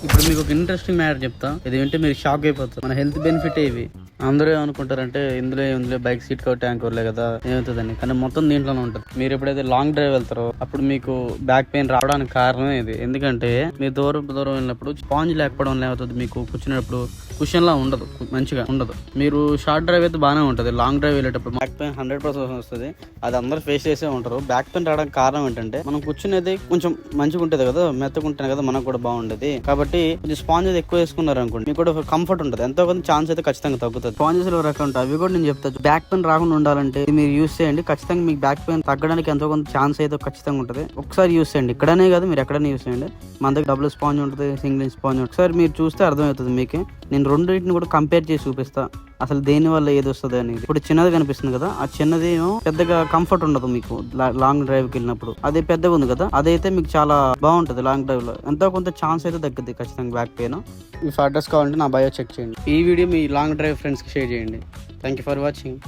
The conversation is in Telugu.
ఇప్పుడు మీకు ఒక ఇంట్రెస్టింగ్ మ్యాటర్ చెప్తా, ఇది వింటే మీరు షాక్ అయిపోతారు. మన హెల్త్ బెనిఫిట్ ఇవి. అందరూ ఏమనుకుంటారంటే ఇందులో బైక్ సీట్ కవర్ ట్యాంక్ లే కదా ఏమవుతుందని, కానీ మొత్తం దీంట్లోనే ఉంటుంది. మీరు ఎప్పుడైతే లాంగ్ డ్రైవ్ వెళ్తారో అప్పుడు మీకు బ్యాక్ పెయిన్ రావడానికి కారణమే ఇది. ఎందుకంటే మీరు దూరం వెళ్ళినప్పుడు స్పాంజ్ లేకపోవడం ఏమవుతుంది, మీకు కూర్చునేటప్పుడు కుషన్ లా ఉండదు, మంచిగా ఉండదు. మీరు షార్ట్ డ్రైవ్ అయితే బాగానే ఉంటుంది, లాంగ్ డ్రైవ్ వెళ్ళేటప్పుడు బ్యాక్ పెయిన్ 100% వస్తుంది. అది అందరూ ఫేస్ చేసే ఉంటారు. బ్యాక్ పెయిన్ రావడానికి కారణం ఏంటంటే మనం కూర్చునేది కొంచెం మంచిగా ఉంటుంది కదా, మెత్తగా ఉంటుంది కదా, మనకు కూడా బాగుండేది. కాబట్టి కొంచెం స్పాంజ్ అయితే ఎక్కువ వేసుకున్నారు అనుకోండి, మీకు కూడా కంఫర్ట్ ఉంటుంది. ఎంతో కొంత ఛాన్స్ అయితే ఖచ్చితంగా తగ్గుతుంది. స్పాంజెస్ లో రకం ఉంటాయి, అవి కూడా నేను చెప్తాను. బ్యాక్ పెయిన్ రాకుండా ఉండాలంటే మీరు యూస్ చేయండి. ఖచ్చితంగా మీకు బ్యాక్ పెయిన్ తగ్గడానికి ఎంతో కొంత ఛాన్స్ అయితే ఖచ్చితంగా ఉంటుంది. ఒకసారి యూస్ చేయండి, ఇక్కడనే కాదు మీరు ఎక్కడైనా యూస్ చేయండి. మన దగ్గర డబుల్ స్పాంజ్ ఉంటుంది, సింగిల్ స్పాంజ్ ఉంటుంది. ఒకసారి మీరు చూస్తే అర్థమవుతుంది మీకే. నేను రెండింటిని కూడా కంపేర్ చేసి చూపిస్తా అసలు దేని వల్ల ఏది వస్తుంది అని. ఇప్పుడు చిన్నది కనిపిస్తుంది కదా, ఆ చిన్నది పెద్దగా కంఫర్ట్ ఉండదు మీకు లాంగ్ డ్రైవ్ కి వెళ్ళినప్పుడు. అదే పెద్దగా ఉంది కదా, అదైతే మీకు చాలా బాగుంటుంది. లాంగ్ డ్రైవ్ లో ఎంతో కొంత ఛాన్స్ అయితే తగ్గుద్ది ఖచ్చితంగా బ్యాక్ పెయిన్. ఈ అడ్రస్ కావాలంటే నా బయో చెక్ చేయండి. ఈ వీడియో మీ లాంగ్ డ్రైవ్ ఫ్రెండ్స్ కి షేర్ చేయండి. Thank you for watching.